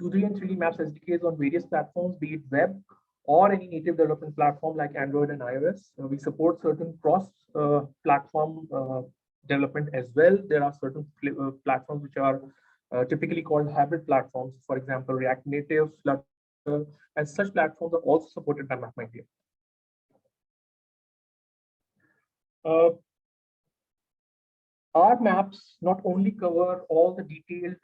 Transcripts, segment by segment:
2D and 3D Maps SDKs on various platforms, be it web or any native development platform like Android and iOS. We support certain cross-platform development as well. There are certain platforms which are typically called hybrid platforms. For example, React Native, Flutter, and such platforms are also supported by MapMyIndia. Our maps not only cover all the detailed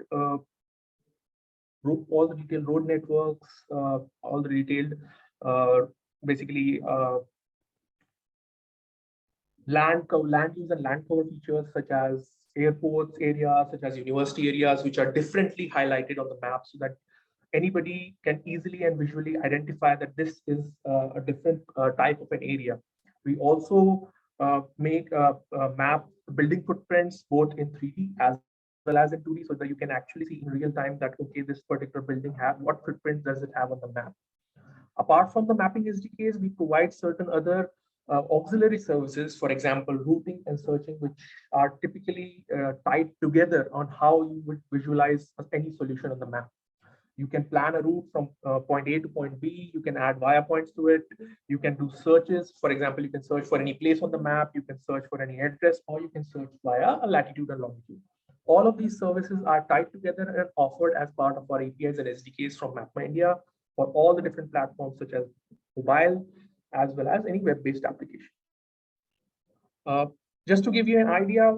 road networks, all the detailed basically land use and land cover features such as airports areas, such as university areas, which are differently highlighted on the map so that anybody can easily and visually identify that this is a different type of an area. We also make map building footprints both in 3D as well as in 2D so that you can actually see in real time that, okay, this particular building what footprint does it have on the map. Apart from the mapping SDKs, we provide certain other auxiliary services, for example, routing and searching, which are typically tied together on how you would visualize any solution on the map. You can plan a route from point A to point B. You can add via points to it. You can do searches. For example, you can search for any place on the map. You can search for any address, or you can search via a latitude and longitude. All of these services are tied together and offered as part of our APIs and SDKs from MapMyIndia for all the different platforms such as mobile, as well as any web-based application. Just to give you an idea,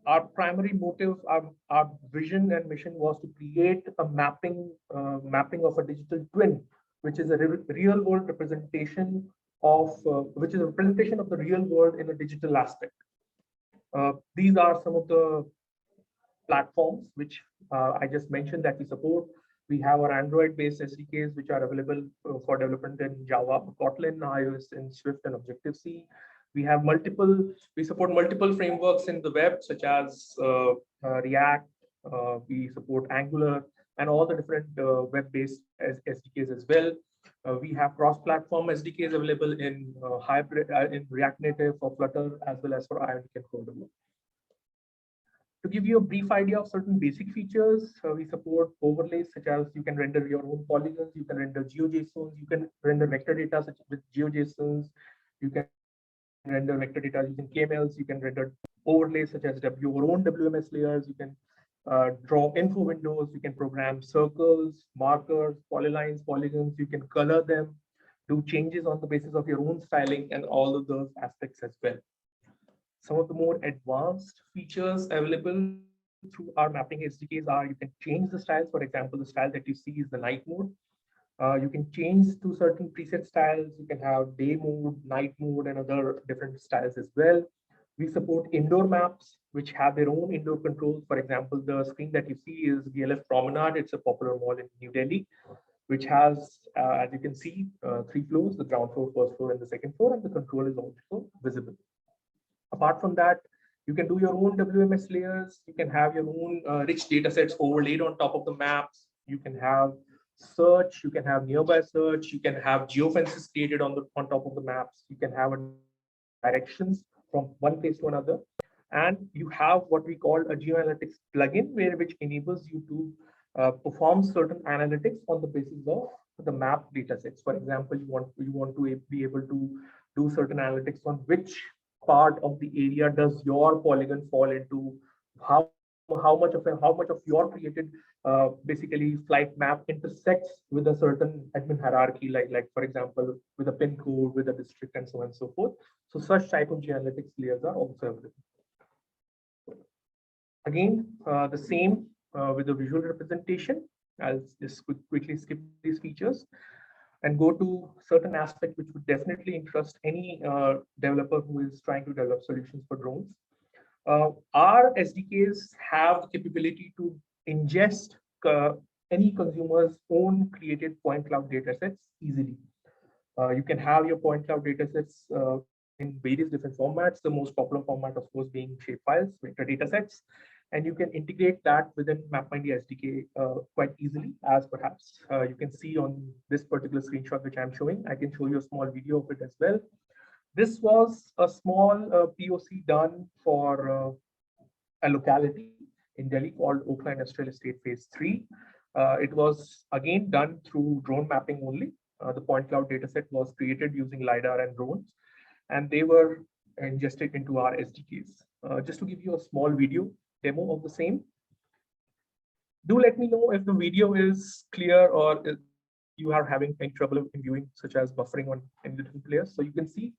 our primary motive, our vision and mission was to create a mapping of a digital twin, which is a real world representation of, which is a representation of the real world in a digital aspect. These are some of the platforms which I just mentioned that we support. We have our Android-based SDKs, which are available for development in Java, Kotlin, iOS, and Swift and Objective-C. We support multiple frameworks in the web, such as React. We support Angular and all the different web-based SDKs as well. We have cross-platform SDKs available in hybrid, in React Native for Flutter, as well as for Ionic and Cordova. To give you a brief idea of certain basic features, we support overlays such as you can render your own polygons, you can render GeoJSONs, you can render vector data such as with GeoJSONs, you can render vector data using KMLs, you can render overlays such as your own WMS layers, you can draw info windows, you can program circles, markers, polylines, polygons, you can color them, do changes on the basis of your own styling and all of those aspects as well. Some of the more advanced features available through our mapping SDKs are you can change the styles. For example, the style that you see is the night mode. You can change to certain preset styles. You can have day mode, night mode, and other different styles as well. We support indoor maps, which have their own indoor controls. For example, the screen that you see is DLF Promenade. It's a popular mall in New Delhi, which has, as you can see, 3 floors, the ground floor, first floor, and the second floor, and the control is also visible. Apart from that, you can do your own WMS layers. You can have your own rich data sets overlaid on top of the maps. You can have search, you can have nearby search, you can have geofences created on top of the maps. You can have directions from one place to another. And you have what we call a geoanalytics plugin, which enables you to perform certain analytics on the basis of the map data sets. For example, you want to be able to do certain analytics on which part of the area does your polygon fall into, how much of your created basically flight map intersects with a certain admin hierarchy, like for example with a pin code, with a district, and so on and so forth. So such type of geoanalytics layers are also available. Again, the same with the visual representation. I'll just quickly skip these features and go to certain aspects which would definitely interest any developer who is trying to develop solutions for drones. Our SDKs have the capability to ingest any consumer's own created point cloud datasets easily. You can have your point cloud datasets in various different formats. The most popular format, of course, being shapefiles, vector datasets. And you can integrate that within MapMyIndia SDK quite easily, as perhaps you can see on this particular screenshot which I'm showing. I can show you a small video of it as well. This was a small POC done for a locality in Delhi called Okhla Industrial Estate Phase 3. It was again done through drone mapping only. The point cloud dataset was created using LiDAR and drones, and they were ingested into our SDKs. Just to give you a small video demo of the same. Do let me know if the video is clear or if you are having any trouble in viewing, such as buffering on any different layers. So you can see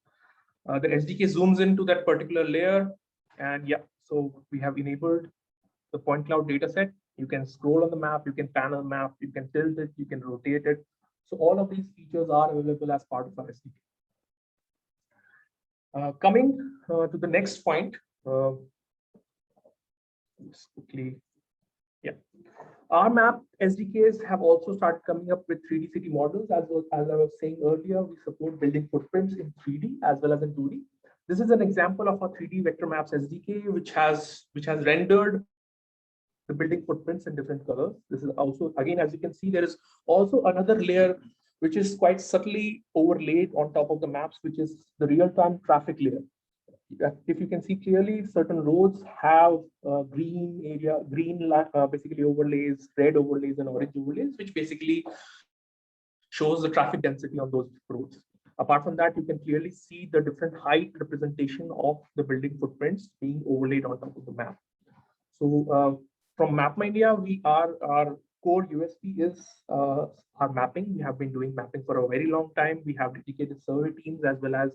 the SDK zooms into that particular layer, and yeah, so we have enabled the point cloud dataset. You can scroll on the map, you can pan on the map, you can tilt it, you can rotate it. So all of these features are available as part of our SDK. Coming to the next point, just quickly, yeah. Our map SDKs have also started coming up with 3D city models. As I was saying earlier, we support building footprints in 3D as well as in 2D. This is an example of a 3D vector maps SDK, which has rendered the building footprints in different colors. This is also, again, as you can see, there is also another layer which is quite subtly overlaid on top of the maps, which is the real-time traffic layer. If you can see clearly, certain roads have green area, basically overlays, red overlays, and orange overlays, which basically shows the traffic density on those roads. Apart from that, you can clearly see the different height representation of the building footprints being overlaid on top of the map. So from MapMyIndia, our core USP is our mapping. We have been doing mapping for a very long time. We have dedicated survey teams as well as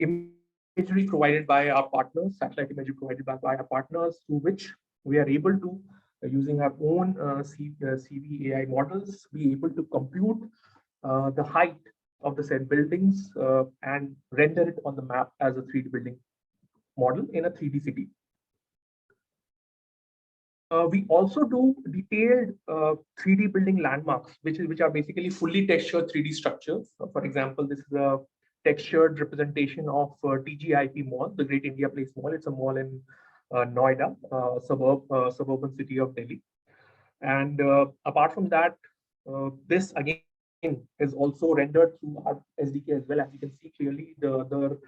imagery provided by our partners, satellite imagery provided by our partners, through which we are able to, using our own CV AI models, be able to compute the height of the said buildings and render it on the map as a 3D building model in a 3D city. We also do detailed 3D building landmarks, which are basically fully textured 3D structures. For example, this is a textured representation of TGIP Mall, the Great India Place Mall. It's a mall in Noida, suburban city of Delhi. And apart from that, this again is also rendered through our SDK as well. As you can see clearly, the other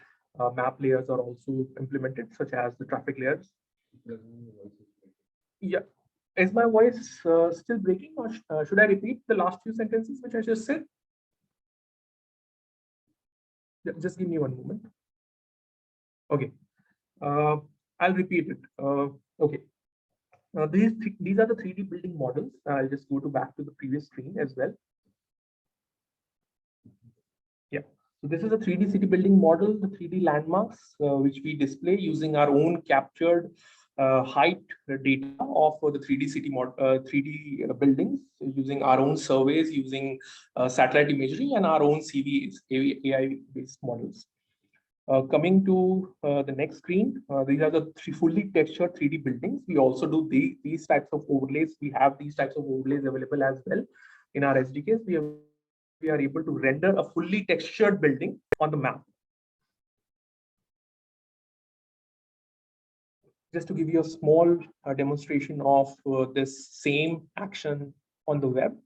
map layers are also implemented, such as the traffic layers. Yeah. Is my voice still breaking, or should I repeat the last few sentences which I just said? Just give me one moment. Okay. I'll repeat it. Okay. These are the 3D building models. I'll just go back to the previous screen as well. Yeah. So this is a 3D city building model, the 3D landmarks, which we display using our own captured height data of the 3D city 3D buildings, using our own surveys, using satellite imagery, and our own CVs, AI-based models. Coming to the next screen, these are the fully textured 3D buildings. We also do these types of overlays. We have these types of overlays available as well in our SDKs. We are able to render a fully textured building on the map. Just to give you a small demonstration of this same action on the web.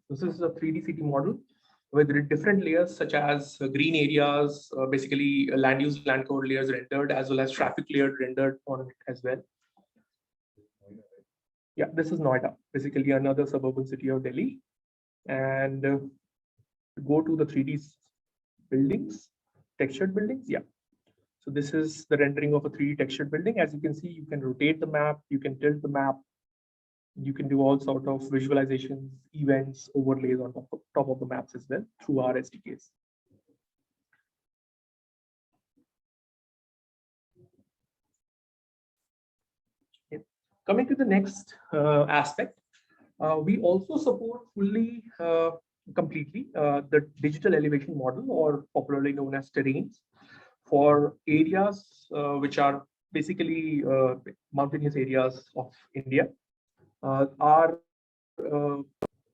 This is a 3D city model with different layers such as green areas, basically land use, land code layers rendered, as well as traffic layer rendered on it as well. Yeah, this is Noida, basically another suburban city of Delhi. And go to the 3D buildings, textured buildings. Yeah. So this is the rendering of a 3D textured building. As you can see, you can rotate the map, you can tilt the map, you can do all sort of visualizations, events, overlays on top of the maps as well through our SDKs. Okay. Coming to the next aspect, we also support fully, completely the digital elevation model, or popularly known as terrains, for areas which are basically mountainous areas of India. Our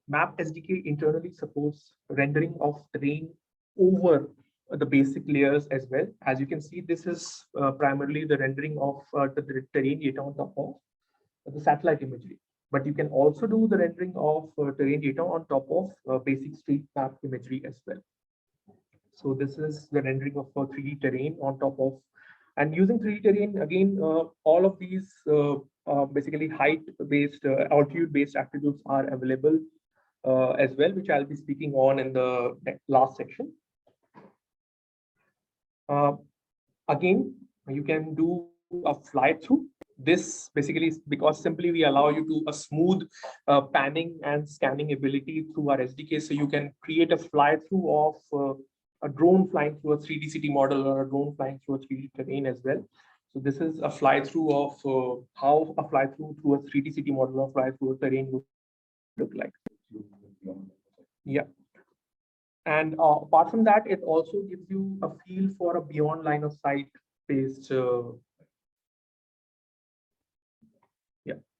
map SDK internally supports rendering of terrain over the basic layers as well. As you can see, this is primarily the rendering of the terrain data on top of the satellite imagery. But you can also do the rendering of terrain data on top of basic street map imagery as well. So this is the rendering of a 3D terrain on top of, and using 3D terrain again, all of these basically height-based, altitude-based attributes are available as well, which I'll be speaking on in the last section. Again, you can do a fly through. This basically is because simply we allow you to a smooth panning and scanning ability through our SDK. So you can create a fly through of a drone flying through a 3D city model or a drone flying through a 3D terrain as well. So this is a fly through of how a fly through a 3D city model or fly through a terrain would look like. Yeah. And apart from that, it also gives you a feel for a beyond line of sight based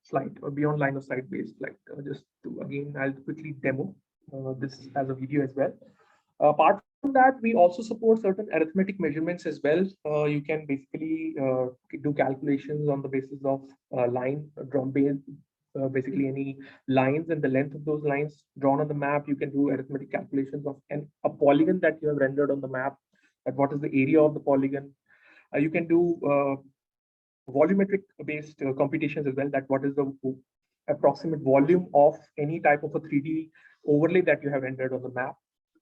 slide or beyond line of sight based slide. Just to again, I'll quickly demo this as a video as well. Apart from that, we also support certain arithmetic measurements as well. You can basically do calculations on the basis of line drawn based, basically any lines and the length of those lines drawn on the map. You can do arithmetic calculations of a polygon that you have rendered on the map, at what is the area of the polygon. You can do volumetric based computations as well, that what is the approximate volume of any type of a 3D overlay that you have rendered on the map.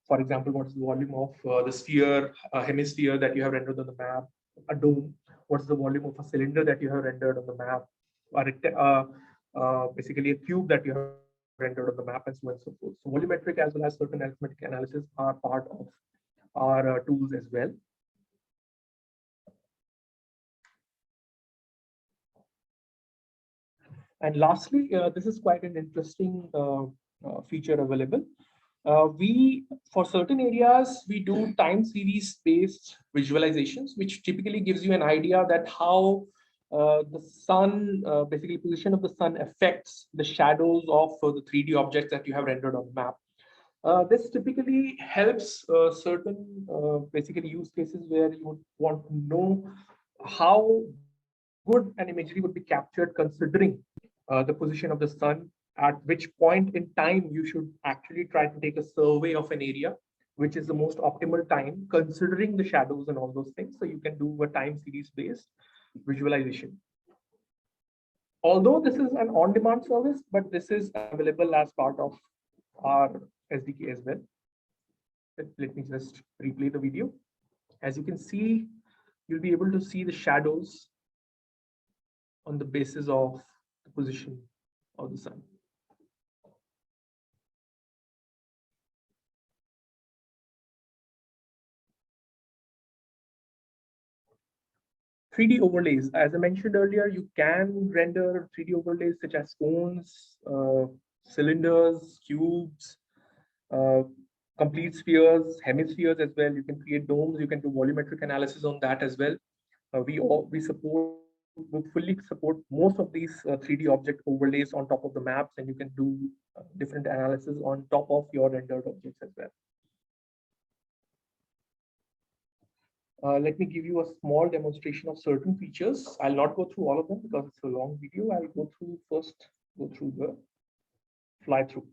For example, what is the volume of the sphere, hemisphere that you have rendered on the map, a dome, what's the volume of a cylinder that you have rendered on the map, or basically a cube that you have rendered on the map, and so on and so forth. So volumetric as well as certain arithmetic analysis are part of our tools as well. And lastly, this is quite an interesting feature available. For certain areas, we do time series based visualizations, which typically gives you an idea that how the sun, basically position of the sun affects the shadows of the 3D objects that you have rendered on the map. This typically helps certain basically use cases where you would want to know how good an imagery would be captured considering the position of the sun, at which point in time you should actually try to take a survey of an area, which is the most optimal time considering the shadows and all those things. So you can do a time series based visualization. Although this is an on-demand service, but this is available as part of our SDK as well. Let me just replay the video. As you can see, you'll be able to see the shadows on the basis of the position of the sun. (3D) overlays. As I mentioned earlier, you can render 3D overlays such as cones, cylinders, cubes, complete spheres, hemispheres as well. You can create domes. You can do volumetric analysis on that as well. We fully support most of these 3D object overlays on top of the maps, and you can do different analysis on top of your rendered objects as well. Let me give you a small demonstration of certain features. I'll not go through all of them because it's a long video. I'll go through the fly through.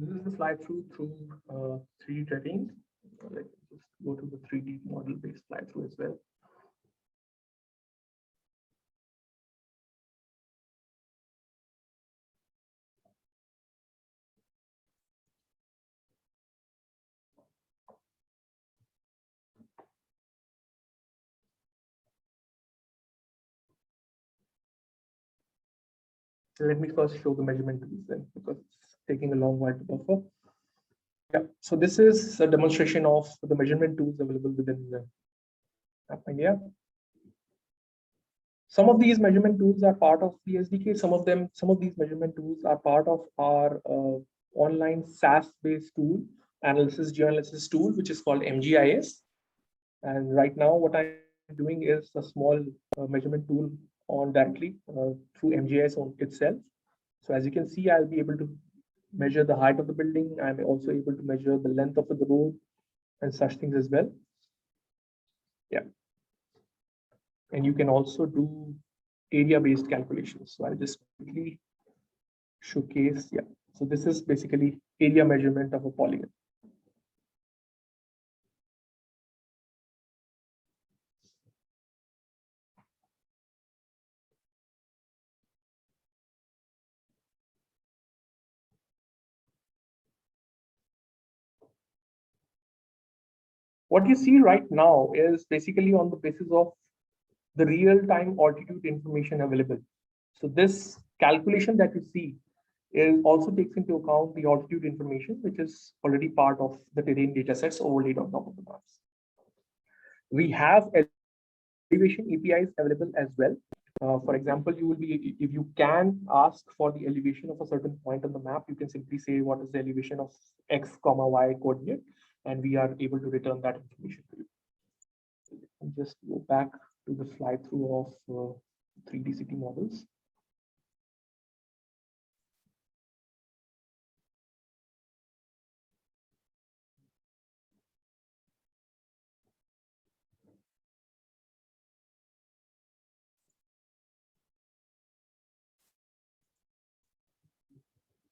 This is the fly through 3D terrain. Let's just go to the 3D model based fly through as well. So let me first show the measurement tools then, because it's taking a long while to buffer. Yeah, so this is a demonstration of the measurement tools available within the AppIndia. Some of these measurement tools are part of the SDK. Some of these measurement tools are part of our online SaaS-based tool, geoanalysis tool, which is called MGIS. And right now, what I'm doing is a small measurement tool on directly through MGIS on itself. So as you can see, I'll be able to measure the height of the building. I'm also able to measure the length of the road and such things as well. Yeah. And you can also do area-based calculations. So I'll just quickly showcase. Yeah. So this is basically area measurement of a polygon. What you see right now is basically on the basis of the real-time altitude information available. So this calculation that you see is also takes into account the altitude information, which is already part of the terrain data sets overlaid on top of the maps. We have elevation APIs available as well. For example, you will be, if you can ask for the elevation of a certain point on the map, you can simply say what is the elevation of X, Y coordinate, and we are able to return that information to you. And just go back to the fly through of 3D city models.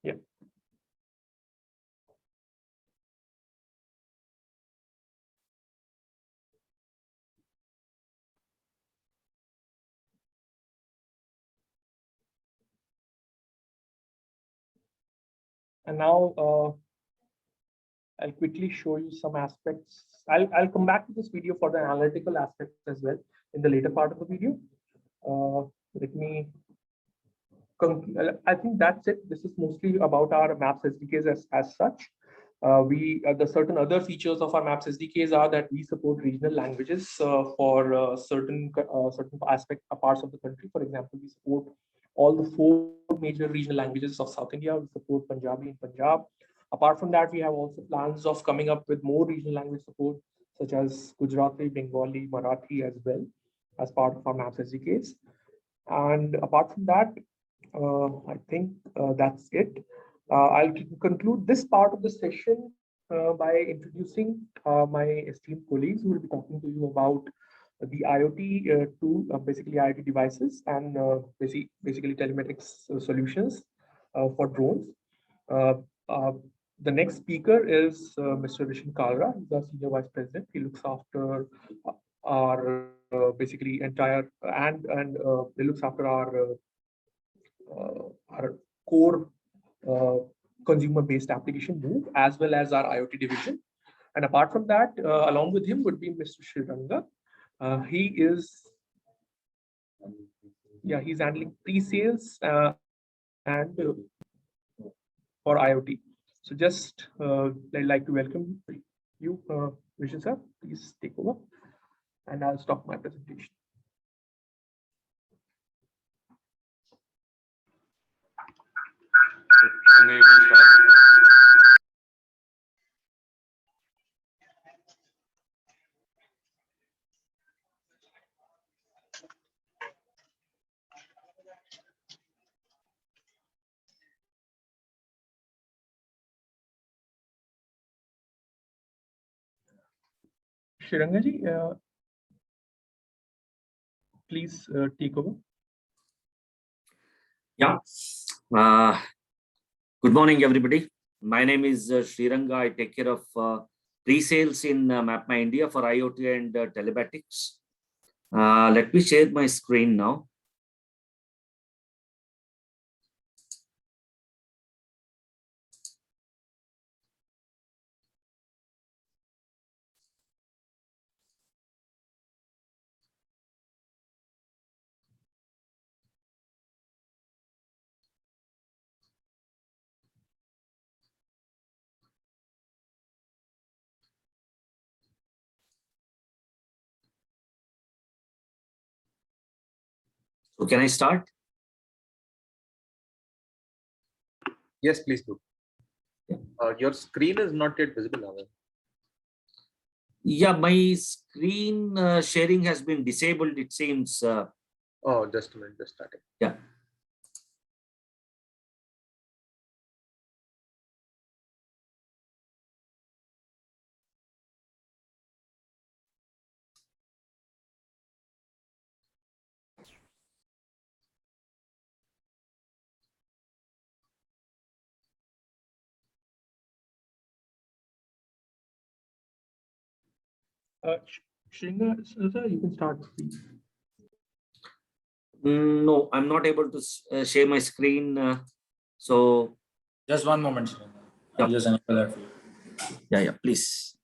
Yeah. And now I'll quickly show you some aspects. I'll come back to this video for the analytical aspects as well in the later part of the video. Let me, I think that's it. This is mostly about our Maps SDKs as such. The certain other features of our Maps SDKs are that we support regional languages for certain parts of the country. For example, we support all the 4 major regional languages of South India. We support Punjabi in Punjab. Apart from that, we have also plans of coming up with more regional language support, such as Gujarati, Bengali, Marathi as well, as part of our Maps SDKs. And apart from that, I think that's it. I'll conclude this part of the session by introducing my esteemed colleagues who will be talking to you about the IoT tool, basically IoT devices and basically telematics solutions for drones. The next speaker is Mr. Vishen Kalra. He's our Senior Vice President. He looks after our basically entire he looks after our core consumer-based application Move, as well as our IoT division. And apart from that, along with him would be Mr. Sriranga. He's handling pre-sales and for IoT. So just I'd like to welcome you, Vishen sir. Please take over, and I'll stop my presentation. Sriranga ji, please take over. Yeah. Good morning, everybody. My name is Sriranga. I take care of pre-sales in MapMyIndia for IoT and telematics. Let me share my screen now. So can I start? Yes, please do. Your screen is not yet visible, Naval. Yeah, my screen sharing has been disabled, it seems. Oh, just a minute, just starting. Yeah. Shringa, sir, you can start, please. No, I'm not able to share my screen. So, Just one moment, sir. I'll Yeah. just enable that for you. yeah, please.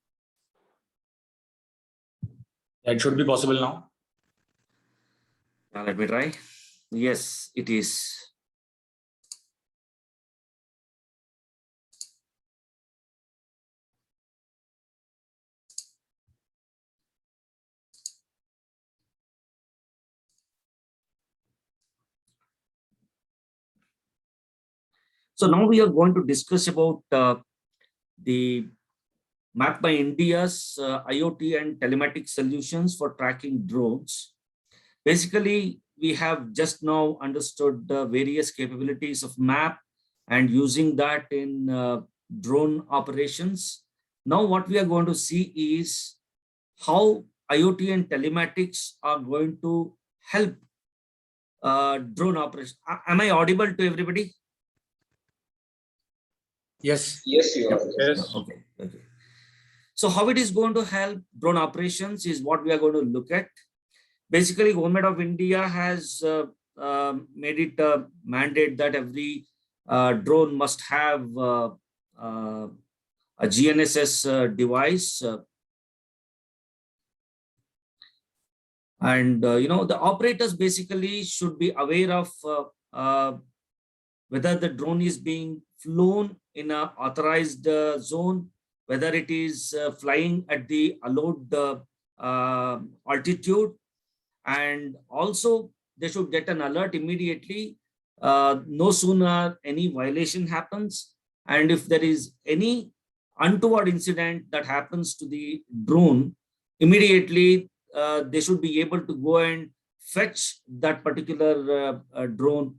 That should be possible now. Let me try. Yes, it is. So now we are going to discuss about the Map by India's IoT and telematic solutions for tracking drones. Basically, we have just now understood the various capabilities of MAP and using that in drone operations. Now what we are going to see is how IoT and telematics are going to help drone operations. Am I audible to everybody? Yes. Yes, you are. Yes. Okay. So how it is going to help drone operations is what we are going to look at. Basically, Government of India has made it a mandate that every drone must have a GNSS device. And the operators basically should be aware of whether the drone is being flown in an authorized zone, whether it is flying at the allowed altitude, and also they should get an alert immediately no sooner any violation happens, and if there is any untoward incident that happens to the drone, immediately they should be able to go and fetch that particular drone.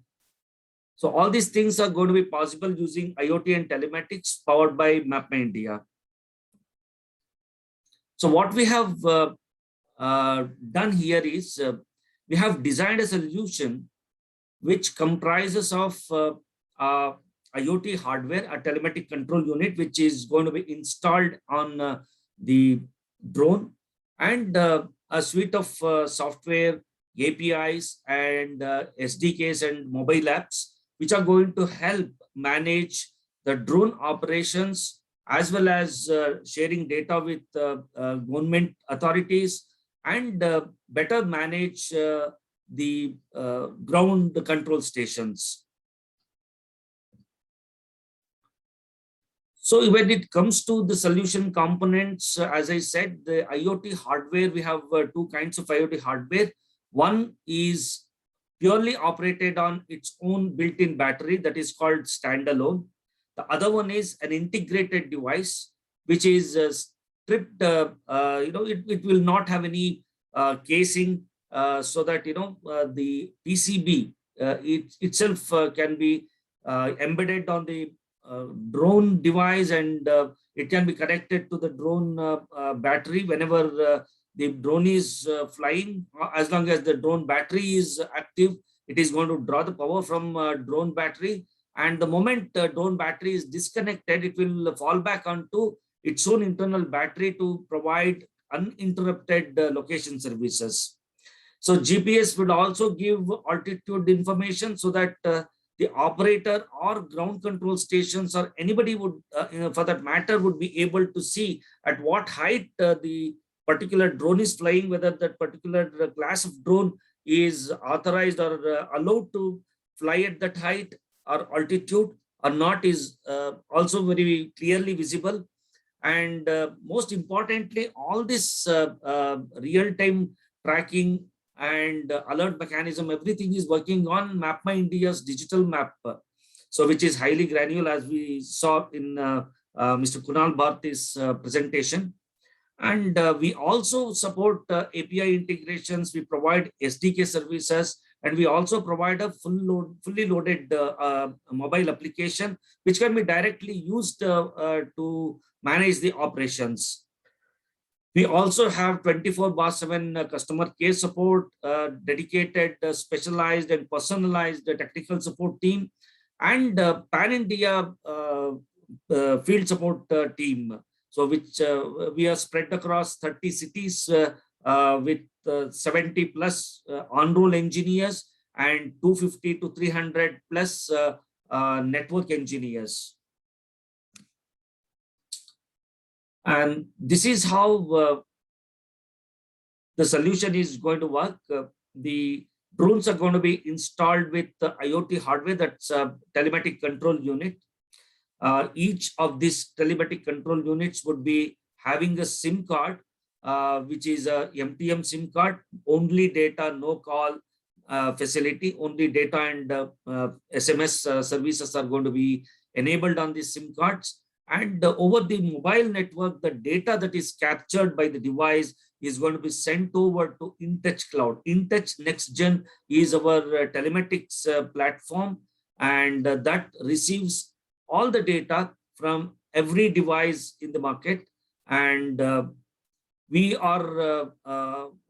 So all these things are going to be possible using IoT and telematics powered by MapMyIndia. So what we have done here is we have designed a solution which comprises of IoT hardware, a telematic control unit, which is going to be installed on the drone, and a suite of software, APIs, and SDKs and mobile apps, which are going to help manage the drone operations as well as sharing data with government authorities and better manage the ground control stations. So when it comes to the solution components, as I said, the IoT hardware, we have two kinds of IoT hardware. One is purely operated on its own built-in battery, that is called standalone. The other one is an integrated device, which is stripped, it will not have any casing, so that, the PCB itself can be embedded on the drone device, and it can be connected to the drone battery whenever the drone is flying. As long as the drone battery is active, it is going to draw the power from drone battery, and the moment drone battery is disconnected, it will fall back onto its own internal battery to provide uninterrupted location services. So GPS would also give altitude information so that the operator or ground control stations or anybody would, for that matter, would be able to see at what height the particular drone is flying, whether that particular class of drone is authorized or allowed to fly at that height or altitude or not, is also very clearly visible. And most importantly, all this real-time tracking and alert mechanism, everything is working on MapMyIndia's digital map, so which is highly granular, as we saw in Mr. Kunal Bharti's presentation. And we also support API integrations. We provide SDK services, and we also provide a fully loaded mobile application, which can be directly used to manage the operations. We also have 24/7 customer care support, dedicated, specialized and personalized technical support team, and pan-India field support team. So which we are spread across 30 cities with 70 plus on-roll engineers and 250 to 300 plus network engineers. And this is how the solution is going to work. The drones are going to be installed with the IoT hardware, that's a telematic control unit. Each of these telematic control units would be having a SIM card, which is a MTM SIM card, only data, no call facility, only data and SMS services are going to be enabled on these SIM cards. And over the mobile network, the data that is captured by the device is going to be sent over to InTouch Cloud. InTouch NextGen is our telematics platform, and that receives all the data from every device in the market. And we are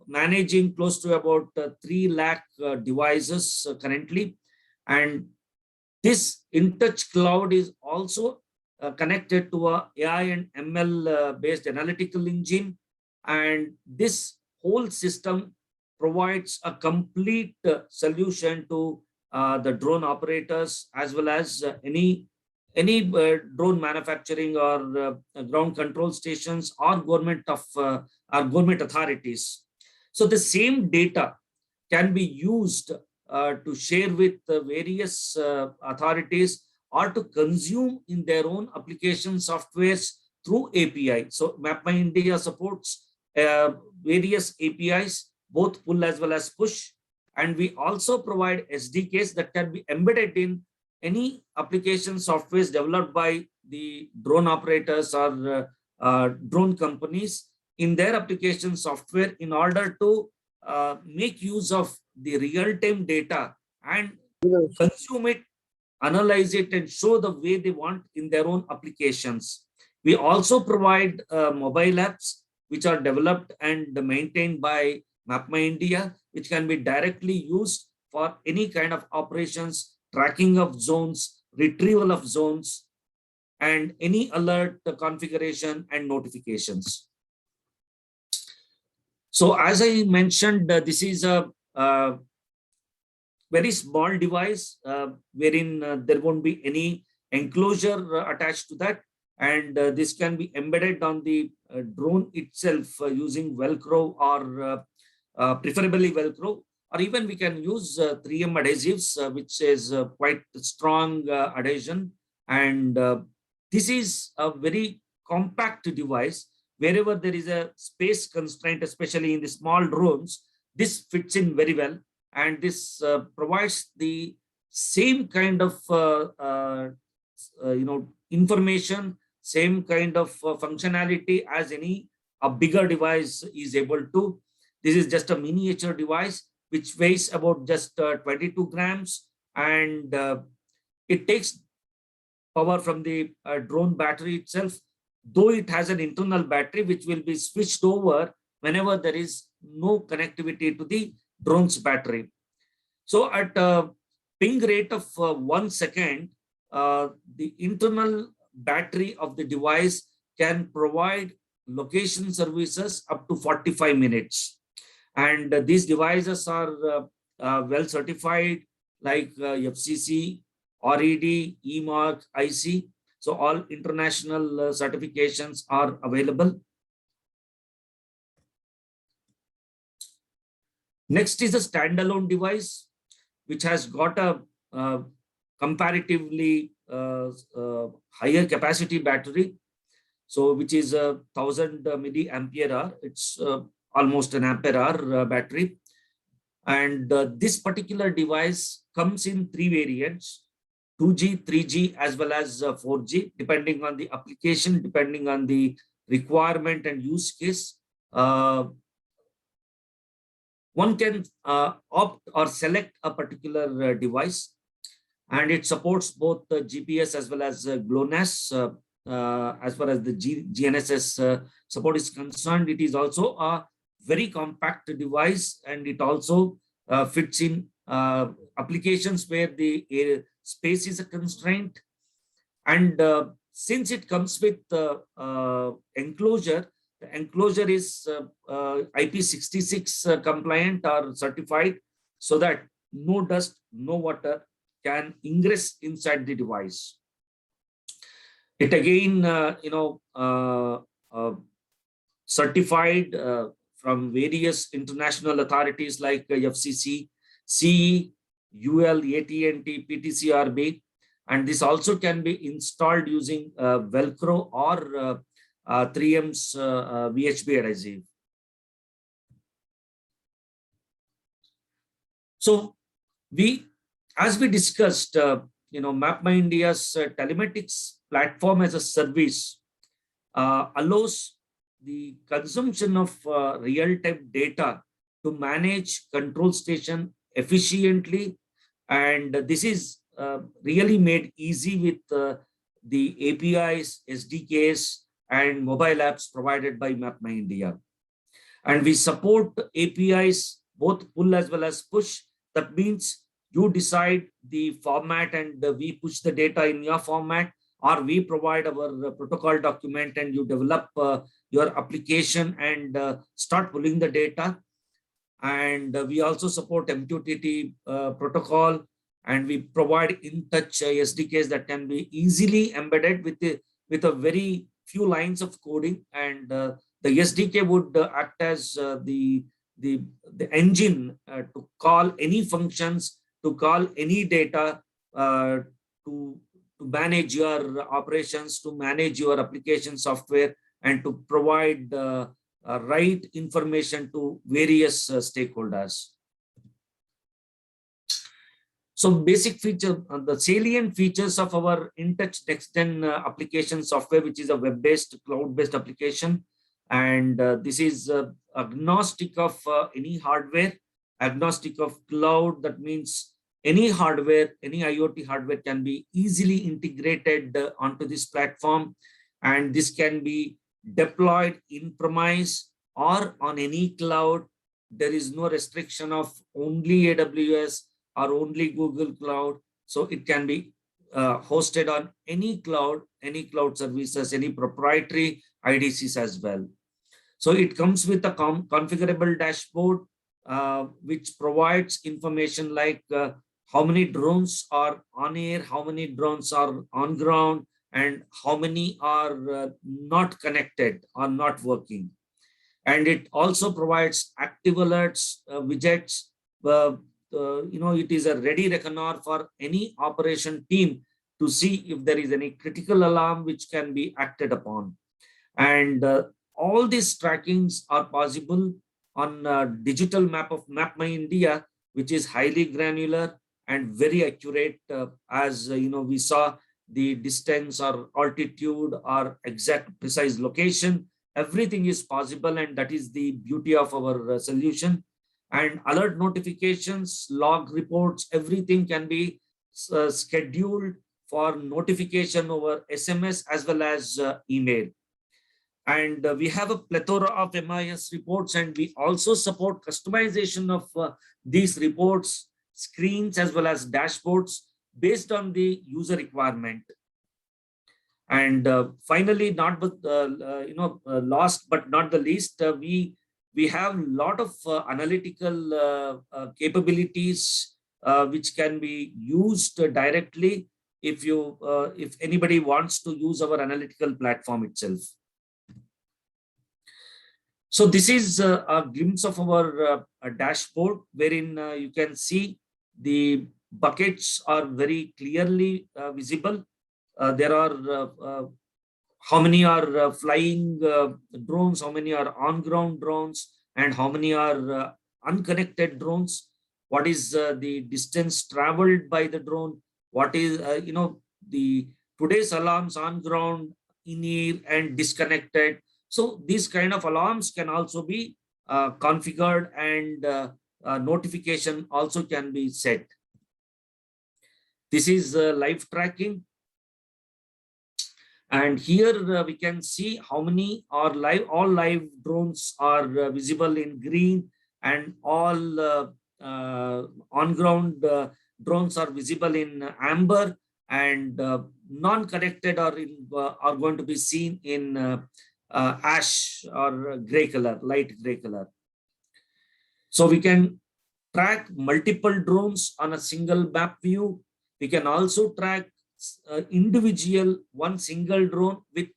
managing close to about 3 lakh devices currently. And this InTouch Cloud is also connected to a AI and ML based analytical engine. And this whole system provides a complete solution to the drone operators, as well as any drone manufacturing or ground control stations or government authorities. So the same data can be used to share with various authorities or to consume in their own application softwares through API. So MapMyIndia supports various APIs, both pull as well as push. And we also provide SDKs that can be embedded in any application softwares developed by the drone operators or drone companies in their application software, in order to make use of the real-time data and consume it, analyze it, and show the way they want in their own applications. We also provide mobile apps which are developed and maintained by MapMyIndia, which can be directly used for any kind of operations, tracking of zones, retrieval of zones, and any alert configuration and notifications. So as I mentioned, this is a very small device wherein there won't be any enclosure attached to that. And this can be embedded on the drone itself using Velcro, or preferably Velcro, or even we can use 3M adhesives, which is quite strong adhesion. And this is a very compact device. Wherever there is a space constraint, especially in the small drones, this fits in very well. And this provides the same kind of information, same kind of functionality as a bigger device is able to. This is just a miniature device which weighs about just 22 grams, and it takes power from the drone battery itself, though it has an internal battery which will be switched over whenever there is no connectivity to the drone's battery. So at a ping rate of 1 second, the internal battery of the device can provide location services up to 45 minutes. And these devices are well certified, like FCC, RED, EMARC, IC. So all international certifications are available. Next is a standalone device, which has got a comparatively higher capacity battery. So which is 1000 milliampere hour. It's almost an ampere hour battery. And this particular device comes in 3 variants: 2G, 3G, as well as 4G, depending on the application, depending on the requirement and use case, one can opt or select a particular device, and it supports both the GPS as well as GLONASS. As far as the GNSS support is concerned, it is also a very compact device, and it also fits in applications where the space is a constraint. And since it comes with enclosure, the enclosure is IP66 compliant or certified, so that no dust, no water can ingress inside the device. It again, certified from various international authorities like FCC, CE, UL, AT&T, PTCRB, and this also can be installed using Velcro or 3M's VHB adhesive. So as we discussed, MapMyIndia's telematics platform as a service allows the consumption of real-time data to manage control station efficiently, and this is really made easy with the APIs, SDKs, and mobile apps provided by MapMyIndia. And we support APIs, both pull as well as push. That means you decide the format and we push the data in your format, or we provide our protocol document and you develop your application and start pulling the data. And we also support MQTT protocol, and we provide in-touch SDKs that can be easily embedded with a very few lines of coding. And the SDK would act as the engine to call any functions, to call any data, to manage your operations, to manage your application software, and to provide right information to various stakeholders. So basic feature, the salient features of our InTouch Next-Gen application software, which is a web-based, cloud-based application. And this is agnostic of any hardware, agnostic of cloud. That means any hardware, any IoT hardware can be easily integrated onto this platform. And this can be deployed in premise or on any cloud. There is no restriction of only AWS or only Google Cloud. So it can be hosted on any cloud services, any proprietary IDCs as well. So it comes with a configurable dashboard, which provides information like how many drones are on air, how many drones are on ground, and how many are not connected or not working. And it also provides active alerts, widgets. It is a ready reckoner for any operation team to see if there is any critical alarm which can be acted upon. And all these trackings are possible on a digital map of MapMyIndia, which is highly granular and very accurate. As we saw the distance or altitude or exact precise location, everything is possible, and that is the beauty of our solution. And alert notifications, log reports, everything can be scheduled for notification over SMS as well as email. And we have a plethora of MIS reports, and we also support customization of these reports, screens, as well as dashboards based on the user requirement. And finally, last but not the least, we have a lot of analytical capabilities which can be used directly if anybody wants to use our analytical platform itself. So this is a glimpse of our dashboard, wherein you can see the buckets are very clearly visible. There are how many are flying drones, how many are on-ground drones, and how many are unconnected drones. What is the distance traveled by the drone? What is, the today's alarms on ground, in air, and disconnected. So these kind of alarms can also be configured, and notification also can be set. This is live tracking. And here we can see how many are live. All live drones are visible in green, and all on-ground drones are visible in amber, and non-connected are going to be seen in ash or gray color, light gray color. So we can track multiple drones on a single map view. We can also track individual one single drone with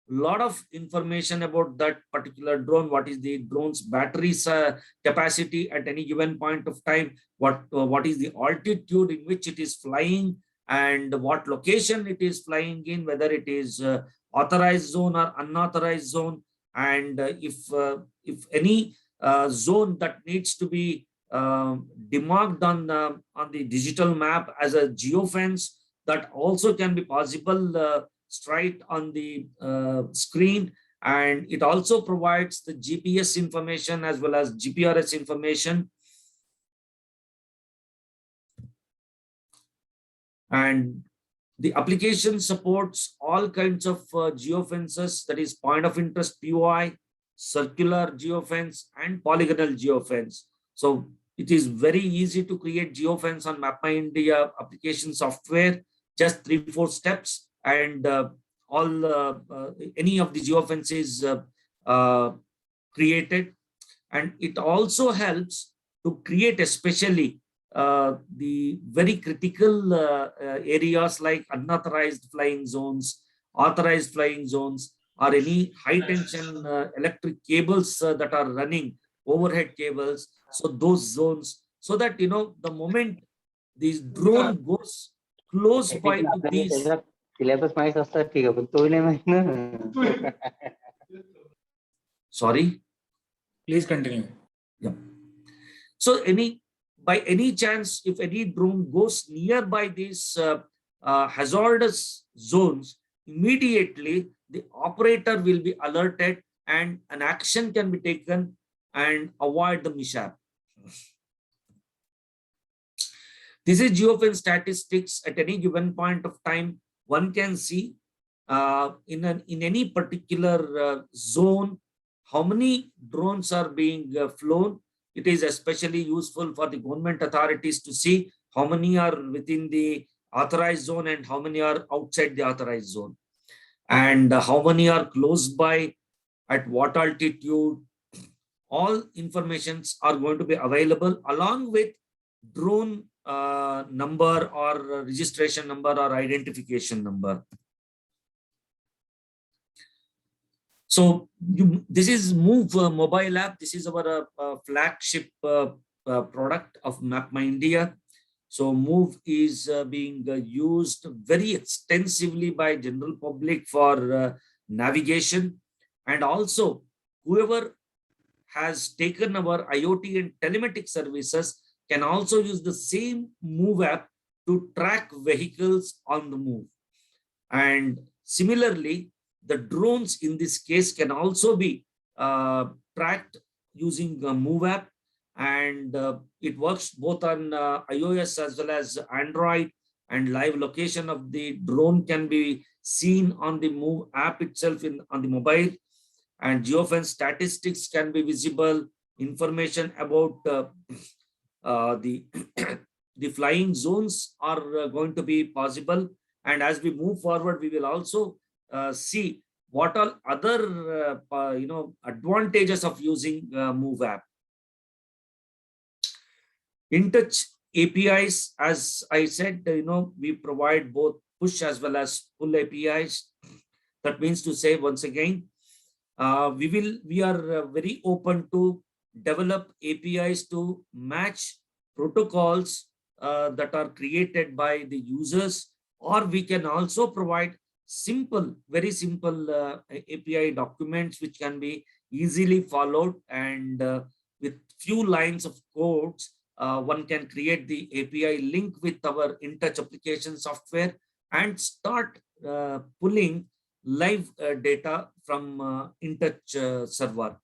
lot of information about that particular drone. What is the drone's battery's capacity at any given point of time, what is the altitude in which it is flying, and what location it is flying in, whether it is authorized zone or unauthorized zone, and if any zone that needs to be demarked on the digital map as a geofence, that also can be possible straight on the screen. And it also provides the GPS information as well as GPRS information. And the application supports all kinds of geofences, that is point of interest POI, circular geofence, and polygonal geofence. So it is very easy to create geofence on MapMyIndia application software, just 3-4 steps, and any of the geofences created. And it also helps to create especially the very critical areas like unauthorized flying zones, authorized flying zones, or any high tension electric cables that are running, overhead cables. So those zones, so that the moment this drone goes close by to these. Syllabus माहित असतात ठीक आहे पण तो नाही माहित ना. Sorry. Please continue. Yeah. So by any chance, if any drone goes nearby these hazardous zones, immediately the operator will be alerted and an action can be taken and avoid the mishap. This is geofence statistics at any given point of time. One can see in any particular zone how many drones are being flown. It is especially useful for the government authorities to see how many are within the authorized zone and how many are outside the authorized zone, and how many are close by, at what altitude. All informations are going to be available along with drone number or registration number or identification number. So this is Move mobile app. This is our flagship product of MapMyIndia. So Move is being used very extensively by general public for navigation, and also whoever has taken our IoT and telematic services can also use the same Move app to track vehicles on the move. And similarly, the drones in this case can also be tracked using the Move app, and it works both on iOS as well as Android, and live location of the drone can be seen on the Move app itself on the mobile, and geofence statistics can be visible, information about the the flying zones are going to be possible. And as we move forward, we will also see what are other advantages of using Move app. InTouch APIs, as I said, we provide both push as well as pull APIs. That means to say, once again, we are very open to develop APIs to match protocols that are created by the users, or we can also provide very simple API documents which can be easily followed, and with few lines of codes, one can create the API link with our InTouch application software and start pulling live data from InTouch server.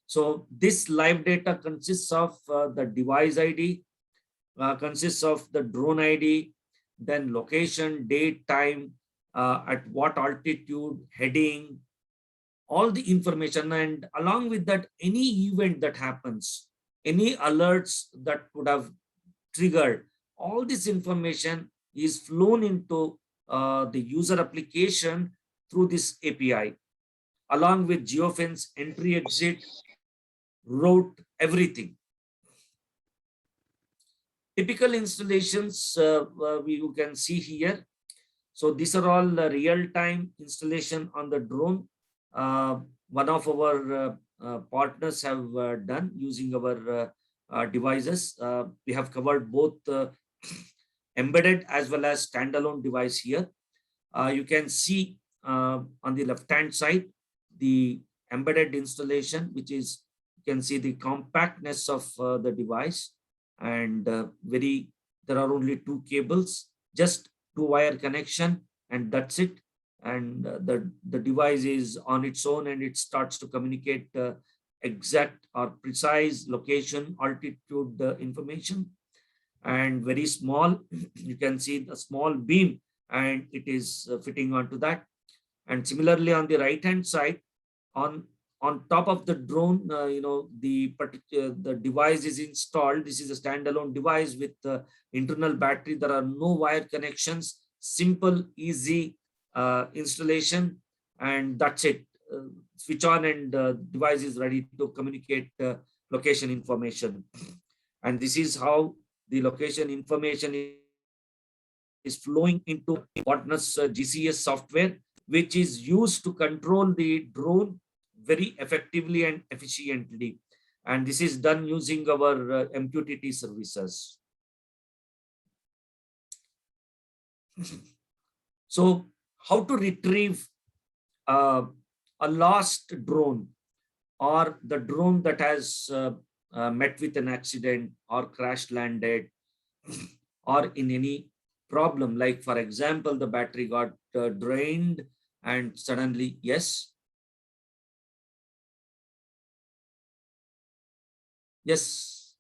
So this live data consists of the device ID, consists of the drone ID, then location, date, time, at what altitude, heading, all the information, and along with that, any event that happens, any alerts that would have triggered, all this information is flown into the user application through this API, along with geofence, entry, exit, route, everything. Typical installations you can see here. So these are all real-time installation on the drone. One of our partners have done using our devices. We have covered both embedded as well as standalone device here. You can see on the left-hand side, the embedded installation, which is, you can see the compactness of the device, and there are only two cables, just two wire connection, and that's it. And the device is on its own, and it starts to communicate exact or precise location, altitude information, and very small. You can see the small beam, and it is fitting onto that. And similarly, on the right hand side, on top of the drone, the device is installed. This is a standalone device with internal battery. There are no wire connections, simple, easy installation, and that's it. Switch on, and device is ready to communicate location information. And this is how the location information is flowing into partner's GCS software, which is used to control the drone very effectively and efficiently. And this is done using our MQTT services. So how to retrieve a lost drone, or the drone that has met with an accident or crash landed, or in any problem, like for example, the battery got drained and suddenly, yes. Yes.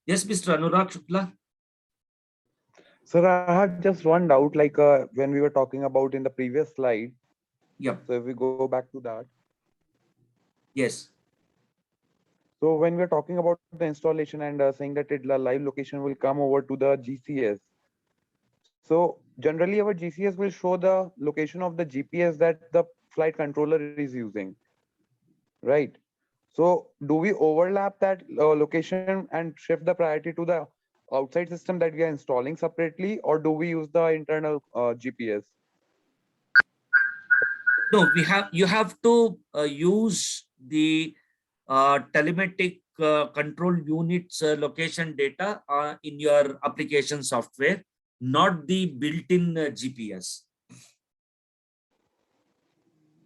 Yes, Mr. Anurag Shukla. Sir, I have just one doubt, like when we were talking about in the previous slide. Yep. So if we go back to that. Yes. So when we're talking about the installation and saying that the live location will come over to the GCS. So generally our GCS will show the location of the GPS that the flight controller is using, right? So do we overlap that location and shift the priority to the outside system that we are installing separately, or do we use the internal GPS? No, you have to use the telematic control units location data in your application software, not the built-in GPS.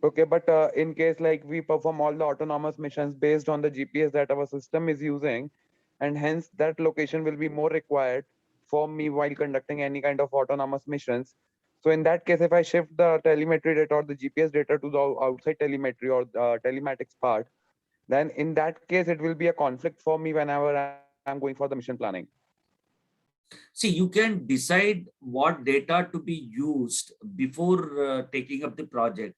Okay, but in case like we perform all the autonomous missions based on the GPS that our system is using, and hence that location will be more required for me while conducting any kind of autonomous missions. So in that case, if I shift the telemetry data or the GPS data to the outside telemetry or the telematics part, then in that case, it will be a conflict for me whenever I'm going for the mission planning. See, you can decide what data to be used before taking up the project.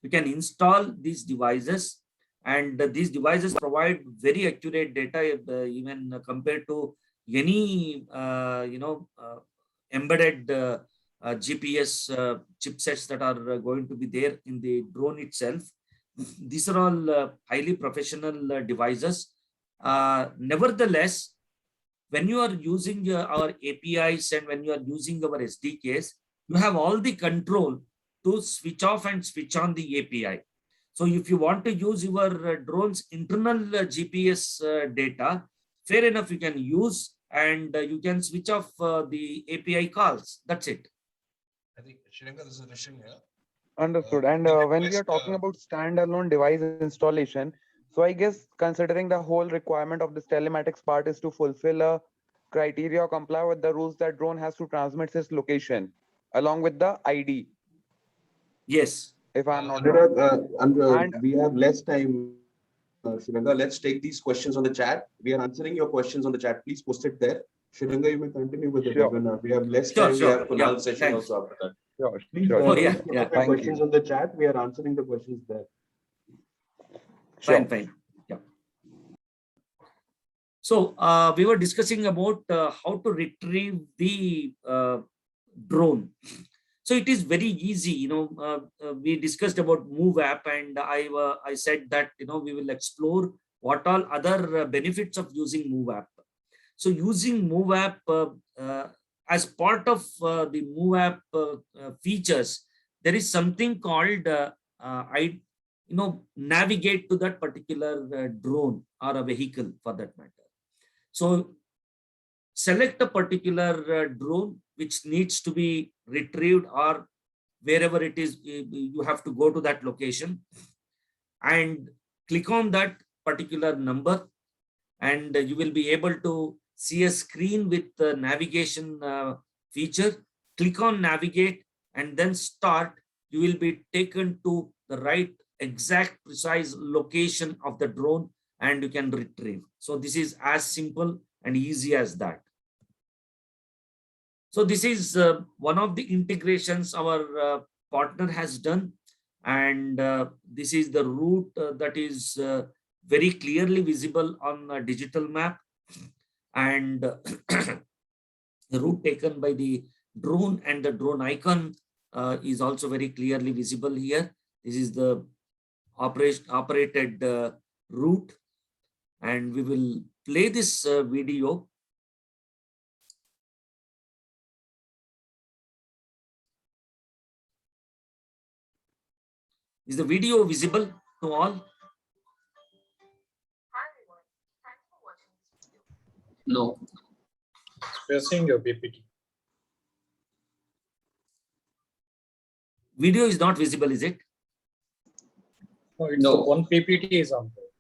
You can install these devices, and these devices provide very accurate data, even compared to any embedded GPS chipsets that are going to be there in the drone itself. These are all highly professional devices. Nevertheless, when you are using our APIs and when you are using our SDKs, you have all the control to switch off and switch on the API. So if you want to use your drone's internal GPS data, fair enough, you can use, and you can switch off the API calls. That's it. I think Shrilanka, this is Rishan here. Understood. And when we are talking about standalone device installation, so I guess considering the whole requirement of this telematics part is to fulfill a criteria or comply with the rules that drone has to transmit its location along with the ID, Yes. if I'm not There wrong. are, And we have less time. Shiranga, let's take these questions on the chat. We are answering your questions on the chat. Please post it there. Shiranga, you may continue with the sure, webinar. We have less Sure, time. We sure. have Yeah, Kunal's session thanks. also after that. sure, Please, sure, Oh, sure. yeah, please put yeah. up your Thank questions you. on the chat. We are answering the questions there. Fine, Sure. fine. Yeah. So we were discussing about how to retrieve the drone. So it is very easy, we discussed about Move app, and I said that, we will explore what all other benefits of using Move app. So using Move app as part of the Move app features, there is something called navigate to that particular drone or a vehicle for that matter. So select a particular drone which needs to be retrieved, or wherever it is, you have to go to that location and click on that particular number, and you will be able to see a screen with the navigation feature. Click on navigate and then start. You will be taken to the right exact precise location of the drone, and you can retrieve. So this is as simple and easy as that. So this is one of the integrations our partner has done, and this is the route that is very clearly visible on a digital map, and the route taken by the drone and the drone icon is also very clearly visible here. This is the operated route, and we will play this video. Is the video visible to all? No. We are seeing your PPT. Video is not visible, is it? No, it's No. the one PPT is on there.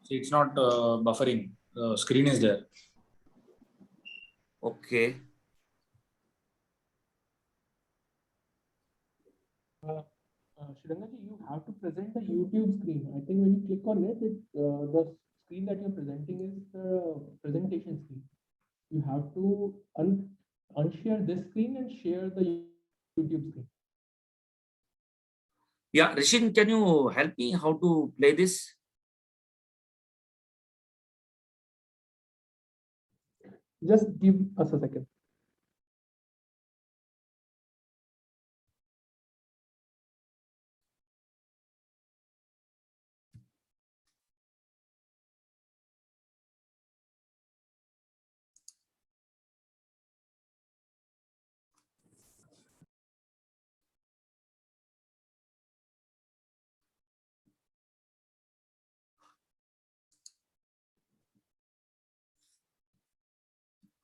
See, it's not buffering. The screen is there. Okay. Shrirangaji, you have to present the YouTube screen. I think when you click on it, the screen that you're presenting is the presentation screen. You have to unshare this screen and share the YouTube screen. Yeah, Rishin, can you help me how to play this? Just give us a second.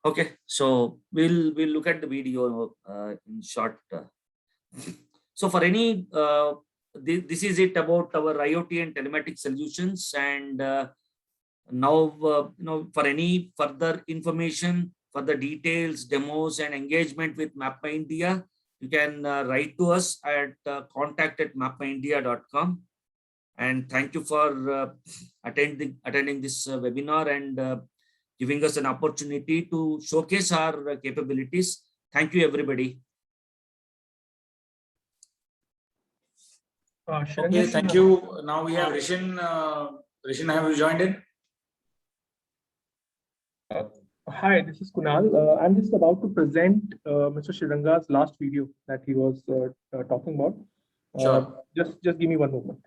Okay, so we'll look at the video in short. So for any this is it about our IoT and telematics solutions, and now for any further information, for the details, demos, and engagement with MapMyIndia, you can write to us at contact@mapmyindia.com. And thank you for attending this webinar and giving us an opportunity to showcase our capabilities. Thank you, everybody. Okay, Shrirangaji, thank you. Now we have Rishin. Rishin, have you joined in? Hi, this is Kunal. I'm just about to present Mr. Shriranga's last video that he was talking about. Sure. Just give me one moment.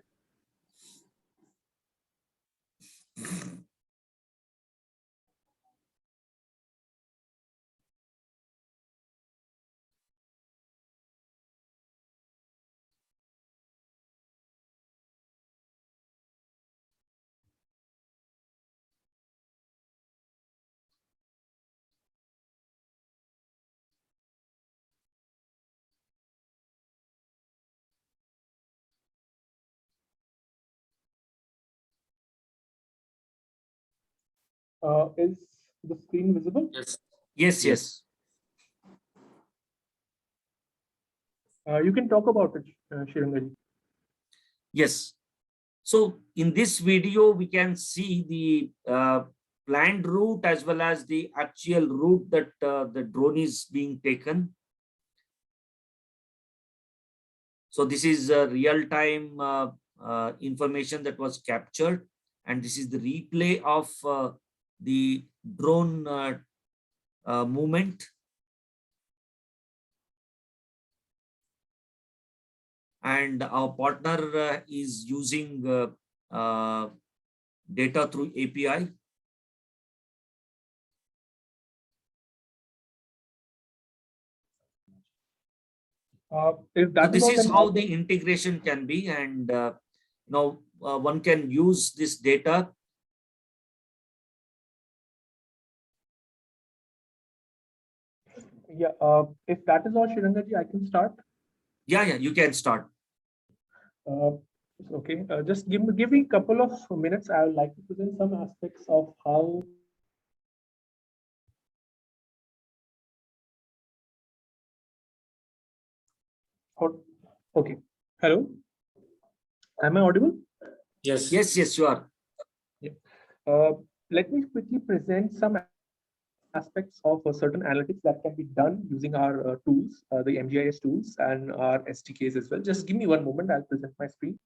Is the screen visible? Yes. Yes, yes. You can talk about it, Shirangaji. Yes. So in this video, we can see the planned route as well as the actual route that the drone is being taken. So this is real-time information that was captured, and this is the replay of the drone movement. And our partner is using data through API. If So that is this all, is then how the integration can be, and one can use this data. yeah. If that is all, Shirangaji, I can start. Yeah, you can start. Okay, just give me a couple of minutes. I would like to present some aspects of how. Okay, hello. Am I audible? Yes. Yes, you are. Uh, Let me quickly present some aspects of certain analytics that can be done using our tools, the MGIS tools and our SDKs as well. Just give me one moment. I'll present my screen.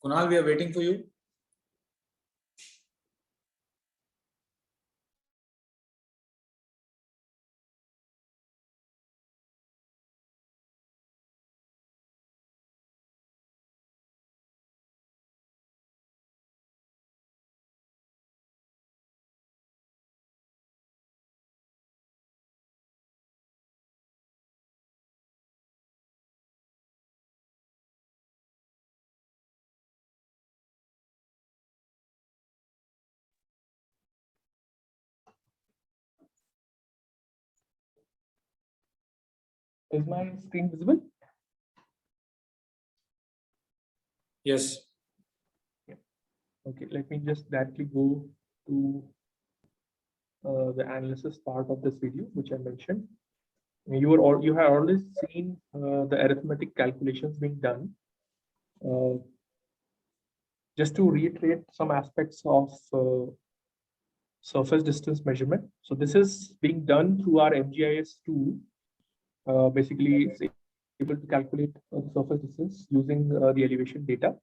Kunal, we are waiting for you. Is my screen visible? Yes. Okay, let me just directly go to the analysis part of this video, which I mentioned. You have already seen the arithmetic calculations being done. Just to reiterate some aspects of surface distance measurement. So this is being done through our MGIS tool. Basically, it's able to calculate the surface distance using the elevation data.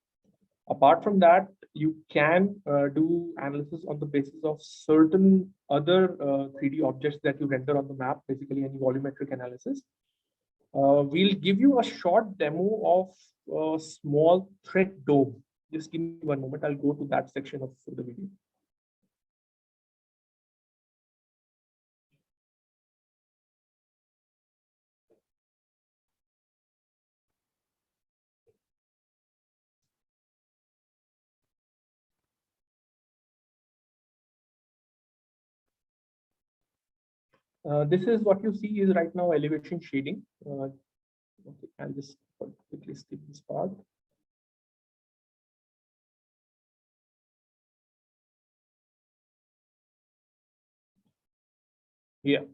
Apart from that, you can do analysis on the basis of certain other 3D objects that you render on the map, basically any volumetric analysis. We'll give you a short demo of a small thread dome. Just give me one moment. I'll go to that section of the video. This is what you see is right now elevation shading. Okay, I'll just quickly skip this part. Yeah.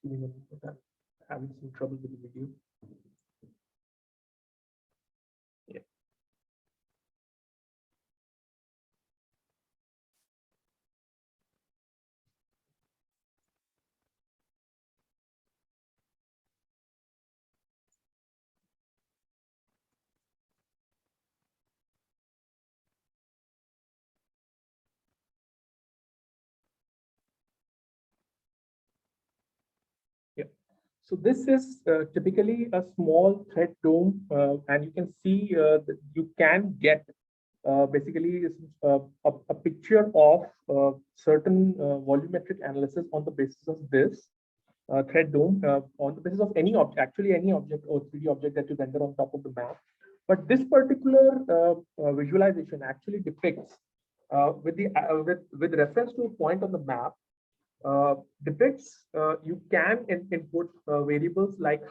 Give me one minute, I'm having some trouble with the video. Yeah. Yeah. So this is typically a small thread dome, and you can see that you can get basically is a picture of certain volumetric analysis on the basis of this thread dome on the basis of any object, actually any object or 3D object that you render on top of the map. But this particular visualization actually depicts with reference to a point on the map, depicts you can input variables like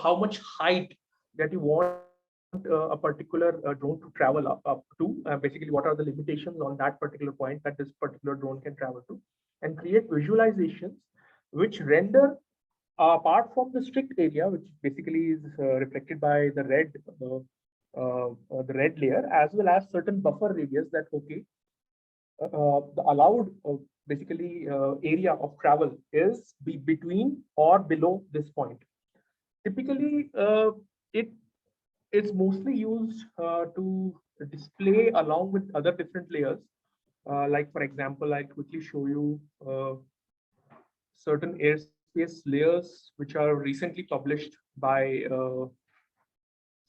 how much height that you want a particular drone to travel up to. Basically, what are the limitations on that particular point that this particular drone can travel to, and create visualizations which render apart from the strict area, which basically is reflected by the red layer, as well as certain buffer radius that okay, the allowed basically area of travel is between or below this point. Typically, it is mostly used to display along with other different layers. Like for example, I'll quickly show you certain airspace layers which are recently published by.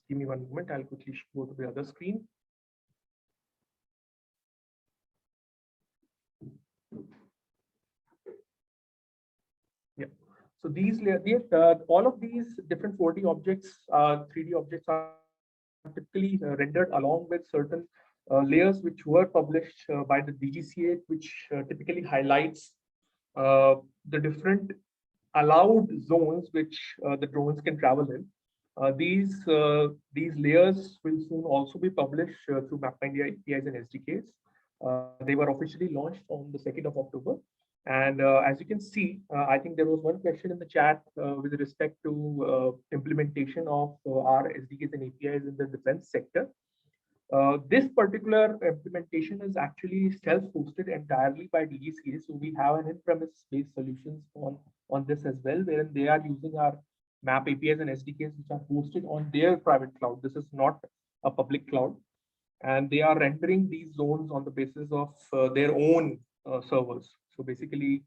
Give me one moment. I'll quickly go to the other screen. Yeah. So these all of these different 4D objects, 3D objects are typically rendered along with certain layers which were published by the DGCA, which typically highlights the different allowed zones which the drones can travel in. These layers will soon also be published through MapMyIndia APIs and SDKs. They were officially launched on the 2nd of October. And as you can see, I think there was one question in the chat with respect to implementation of our SDKs and APIs in the defense sector. This particular implementation is actually self-hosted entirely by DGCA. So we have an in-premise based solutions on this as well, wherein they are using our map APIs and SDKs, which are hosted on their private cloud. This is not a public cloud. And they are rendering these zones on the basis of their own servers. So basically,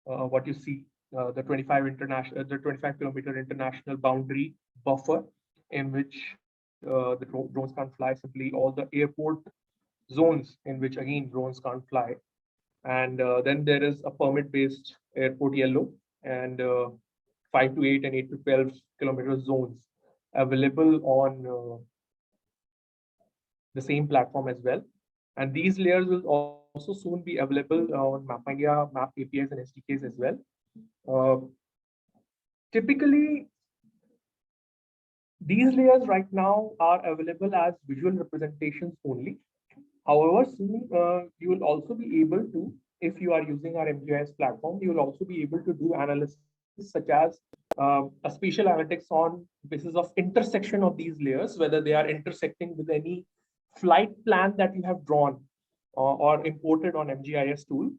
what you see, the 25 kilometer international boundary buffer, in which the drones can't fly, simply all the airport zones in which again drones can't fly. And then there is a permit-based airport yellow and 5 to 8 and 8 to 12 kilometer zones available on the same platform as well. And these layers will also soon be available on MapMyIndia, Map APIs and SDKs as well. Typically, these layers right now are available as visual representations only. However, soon you will also be able to, if you are using our MGIS platform, you will also be able to do analysis such as a spatial analytics on basis of intersection of these layers, whether they are intersecting with any flight plan that you have drawn or imported on MGIS tool,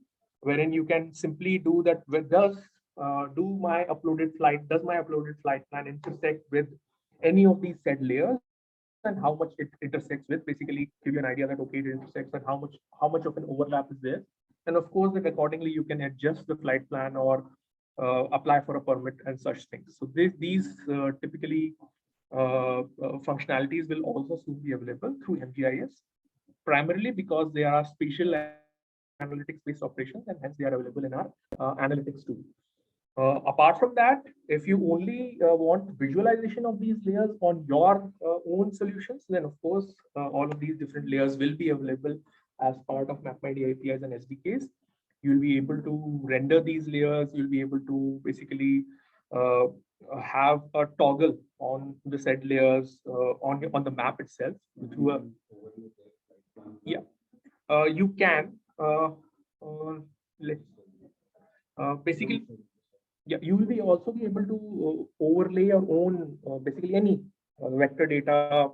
wherein you can simply do that. Does my uploaded flight plan intersect with any of these said layers, and how much it intersects with, basically give you an idea that okay, it intersects and how much of an overlap is there. And of course, then accordingly you can adjust the flight plan or apply for a permit and such things. So these typically functionalities will also soon be available through MGIS, primarily because they are spatial analytics based operations, and hence they are available in our analytics tool. Apart from that, if you only want visualization of these layers on your own solutions, then of course, all of these different layers will be available as part of MapMyIndia APIs and SDKs. You'll be able to render these layers. You'll be able to basically have a toggle on the said layers on the map itself through a, yeah, you can basically Yeah, you will be also be able to overlay your own, basically any vector data,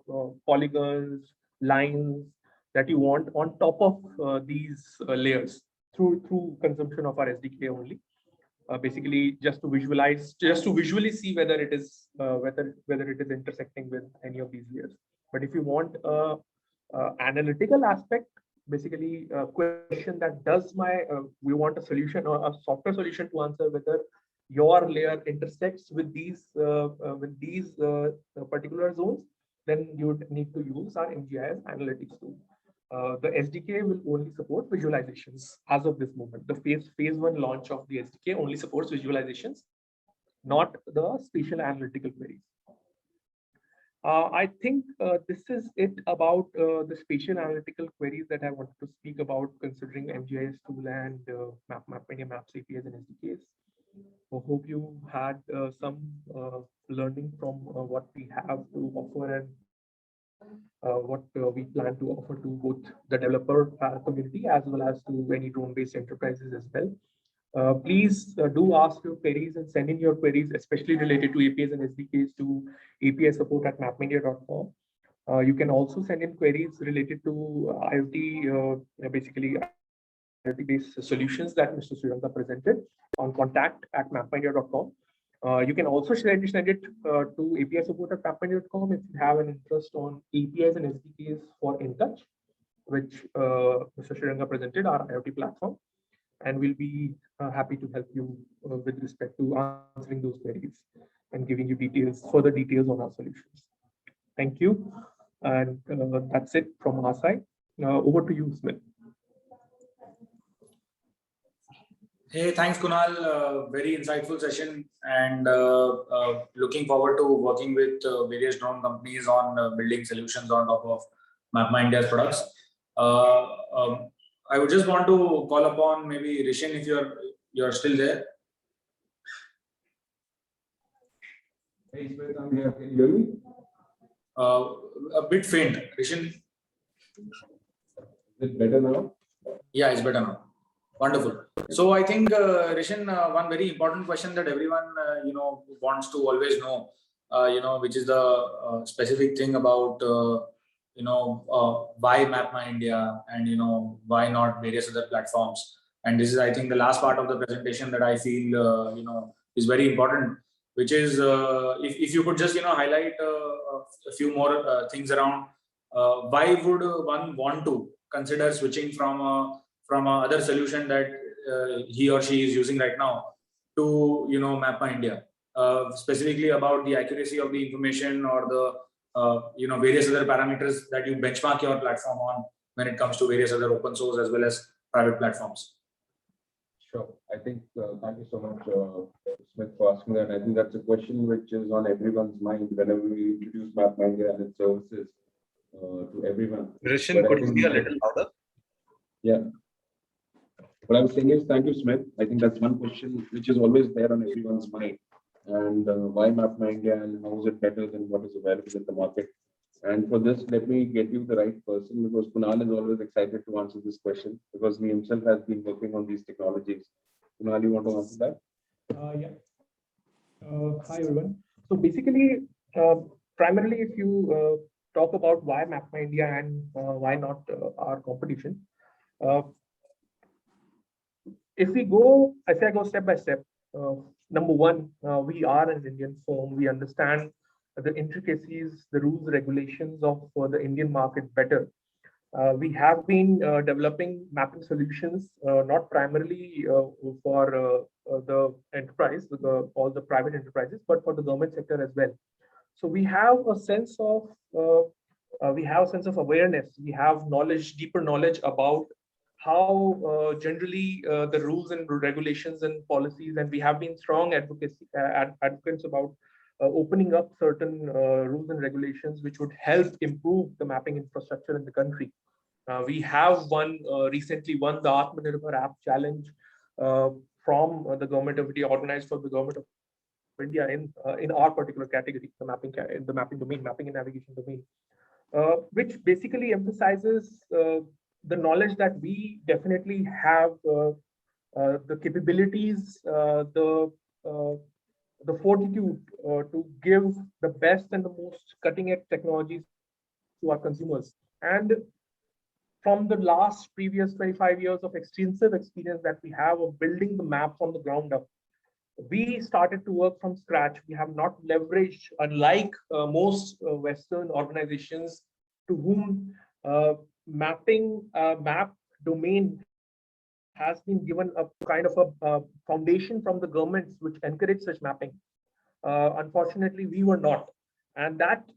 polygons, lines that you want on top of these layers through consumption of our SDK only. Basically, just to visualize, just to visually see whether it is whether it is intersecting with any of these layers. But if you want analytical aspect, basically a question that does we want a solution or a software solution to answer whether your layer intersects with these particular zones, then you would need to use our MGIS analytics tool. The SDK will only support visualizations as of this moment. The phase one launch of the SDK only supports visualizations, not the spatial analytical queries. I think this is it about the spatial analytical queries that I wanted to speak about, considering MGIS tool and MapMyIndia Maps APIs and SDKs. I hope you had some learning from what we have to offer and what we plan to offer to both the developer community as well as to any drone-based enterprises as well. Please do ask your queries and send in your queries, especially related to APIs and SDKs, to APIsupport@mapmedia.com. You can also send in queries related to IoT, basically IoT-based solutions that Mr. Sriranga presented on contact@mapmedia.com. You can also send it to APIsupport@mapmedia.com if you have an interest on APIs and SDKs for InTouch, which Mr. Sriranga presented, our IoT platform. And we'll be happy to help you with respect to answering those queries and giving you further details on our solutions. Thank you. And that's it from our side. Over to you, Smith. Hey, thanks, Kunal. Very insightful session, and looking forward to working with various drone companies on building solutions on top of MapMyIndia's products. I would just want to call upon maybe Rishin, if you're still there. Hey, Smith, I'm here. Can you hear me? A bit faint, Rishin. Is it better now? Yeah, it's better now. Wonderful. So I think, Rishin, one very important question that everyone wants to always know, which is the specific thing about why MapMyIndia and why not various other platforms. And this is, I think, the last part of the presentation that I feel is very important, which is if you could just highlight a few more things around why would one want to consider switching from a other solution that he or she is using right now to MapMyIndia, specifically about the accuracy of the information or the various other parameters that you benchmark your platform on when it comes to various other open source as well as private platforms. Sure. I think, thank you so much, Smith, for asking that. I think that's a question which is on everyone's mind whenever we introduce MapMyIndia and its services to everyone. Rishin, could you be a little louder? Yeah. What I was saying is, thank you, Smith. I think that's one question which is always there on everyone's mind. And why MapMyIndia and how is it better than what is available in the market? And for this, let me get you the right person, because Kunal is always excited to answer this question because he himself has been working on these technologies. Kunal, you want to answer that? Yeah. Hi, everyone. So basically, primarily, if you talk about why MapMyIndia and why not our competition, if I go step by step, number one, we are an Indian firm. We understand the intricacies, the rules, regulations of the Indian market better. We have been developing mapping solutions, not primarily for the enterprise, all the private enterprises, but for the government sector as well. So we have a sense of awareness. We have deeper knowledge about how generally the rules and regulations and policies, and we have been strong advocates about opening up certain rules and regulations which would help improve the mapping infrastructure in the country. We have recently won the Atmanirbhar App Challenge from the Government of India, organized for the Government of India in our particular category, the mapping domain, mapping and navigation domain, which basically emphasizes the knowledge that we definitely have, the capabilities, the the fortitude to give the best and the most cutting edge technologies to our consumers. And from the last previous 25 years of extensive experience that we have of building the map from the ground up, we started to work from scratch. We have not leveraged, unlike most Western organizations to whom map domain has been given a kind of a foundation from the governments which encourage such mapping. Unfortunately, we were not. And that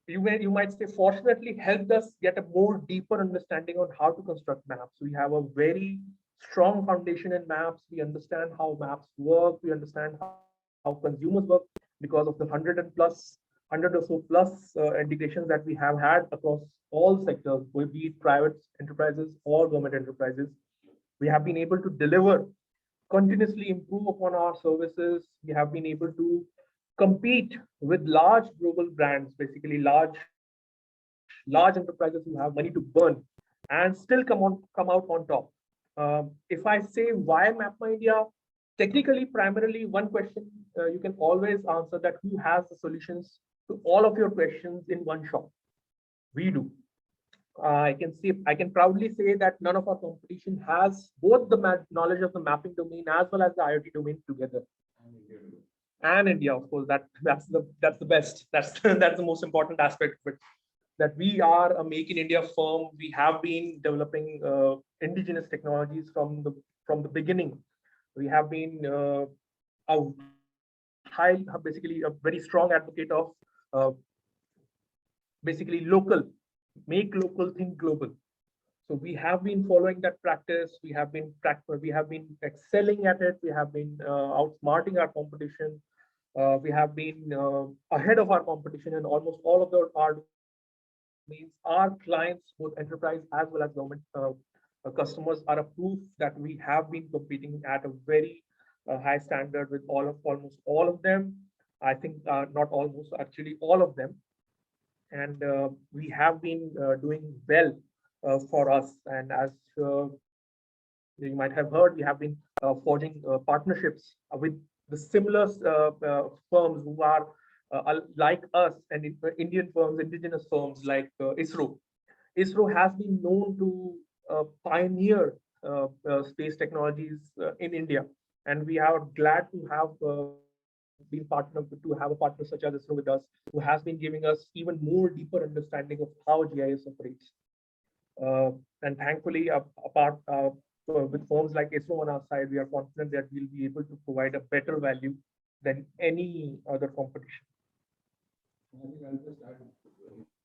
you might say fortunately helped us get a more deeper understanding on how to construct maps. We have a very strong foundation in maps. We understand how maps work. We understand how consumers work because of the 100 or so plus integrations that we have had across all sectors, be it private enterprises or government enterprises. We have been able to deliver, continuously improve upon our services. We have been able to compete with large global brands, basically large enterprises who have money to burn, and still come out on top. If I say why MapMyIndia, technically, primarily one question you can always answer, that who has the solutions to all of your questions in one shop? We do. I can proudly say that none of our competition has both the knowledge of the mapping domain as well as the IoT domain together. And India, of course, that's the best. That's that's the most important aspect. But that we are a Make in India firm. We have been developing indigenous technologies from the beginning. We have been basically a very strong advocate of basically local, make local, think global. So we have been following that practice. We have been excelling at it. We have been outsmarting our competition. We have been ahead of our competition in almost all of our means. Our clients, both enterprise as well as government customers, are a proof that we have been competing at a very high standard with almost all of them. I think not almost, actually all of them. And we have been doing well for us. And as you might have heard, we have been forging partnerships with the similar firms who are like us, and Indian firms, indigenous firms like ISRO. ISRO has been known to pioneer space technologies in India, and we are glad to have been partnered to have a partner such as ISRO with us, who has been giving us even more deeper understanding of how GIS operates. And thankfully, apart with firms like ISRO on our side, we are confident that we'll be able to provide a better value than any other competition.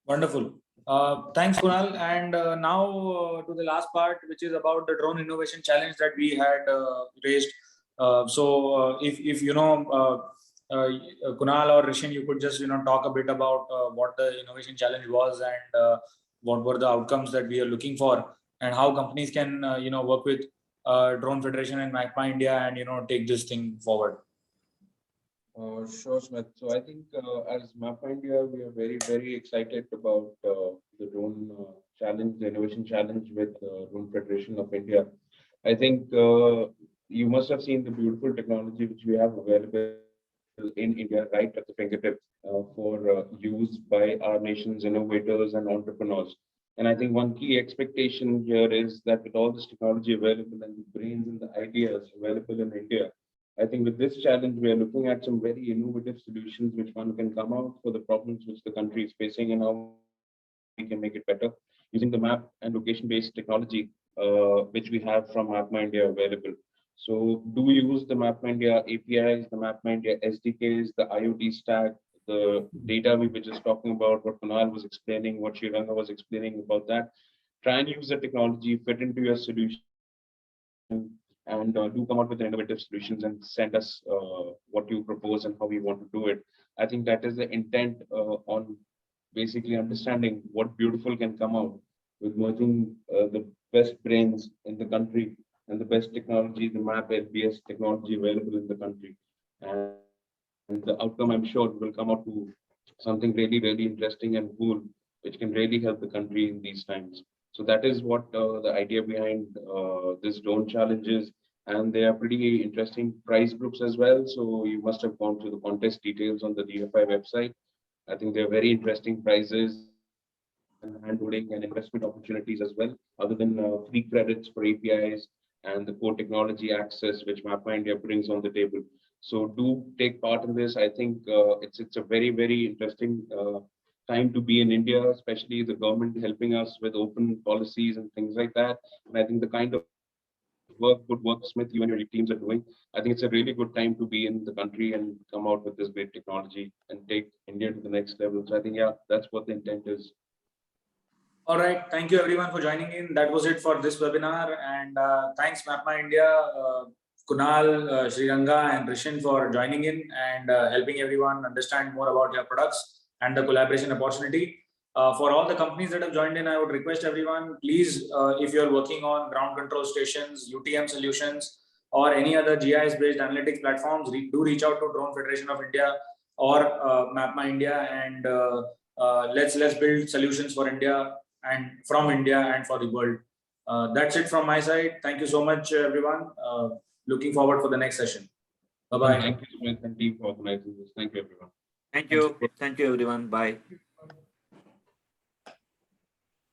Wonderful. Thanks, Kunal. And now to the last part, which is about the drone innovation challenge that we had raised. If you know, Kunal or Rishin, you could just talk a bit about what the innovation challenge was and what were the outcomes that we are looking for, and how companies can work with Drone Federation and MapMyIndia and take this thing forward. Sure, Smith. So I think as MapMyIndia, we are very, very excited about the drone challenge, the innovation challenge with Drone Federation of India. I think you must have seen the beautiful technology which we have available in India right at the fingertips for use by our nation's innovators and entrepreneurs. And I think one key expectation here is that with all this technology available and the brains and the ideas available in India, I think with this challenge, we are looking at some very innovative solutions which one can come out for the problems which the country is facing and how we can make it better using the map and location-based technology which we have from MapMyIndia available. So do we use the MapMyIndia APIs, the MapMyIndia SDKs, the IoT stack, the data we were just talking about, what Kunal was explaining, what Sriranga was explaining about that. Try and use the technology, fit into your solution, and do come out with innovative solutions and send us what you propose and how we want to do it. I think that is the intent on basically understanding what beautiful can come out with merging the best brains in the country and the best technology, the map LBS technology available in the country. And the outcome, I'm sure, will come out to something really, really interesting and cool, which can really help the country in these times. So that is what the idea behind this drone challenge is. And they are pretty interesting prize groups as well. So you must have gone through the contest details on the DFI website. I think they're very interesting prizes and handholding and investment opportunities as well, other than free credits for APIs and the core technology access which MapMyIndia brings on the table. So do take part in this. I think it's a very interesting time to be in India, especially the government helping us with open policies and things like that. And I think the kind of good work, Smith, you and your teams are doing. I think it's a really good time to be in the country and come out with this great technology and take India to the next level. So I think, yeah, that's what the intent is. All right. Thank you everyone for joining in. That was it for this webinar. And thanks MapMyIndia, Kunal, Sriranga and Rishin for joining in and helping everyone understand more about your products and the collaboration opportunity. For all the companies that have joined in, I would request everyone, please, if you're working on ground control stations, UTM solutions, or any other GIS-based analytics platforms, do reach out to Drone Federation of India or MapMyIndia, and let's build solutions for India and from India and for the world. That's it from my side. Thank you so much, everyone. Looking forward for the next session. Bye-bye. Thank you, Smith and team, for organizing this. Thank you, everyone. Thank you. Thank you, everyone. Bye.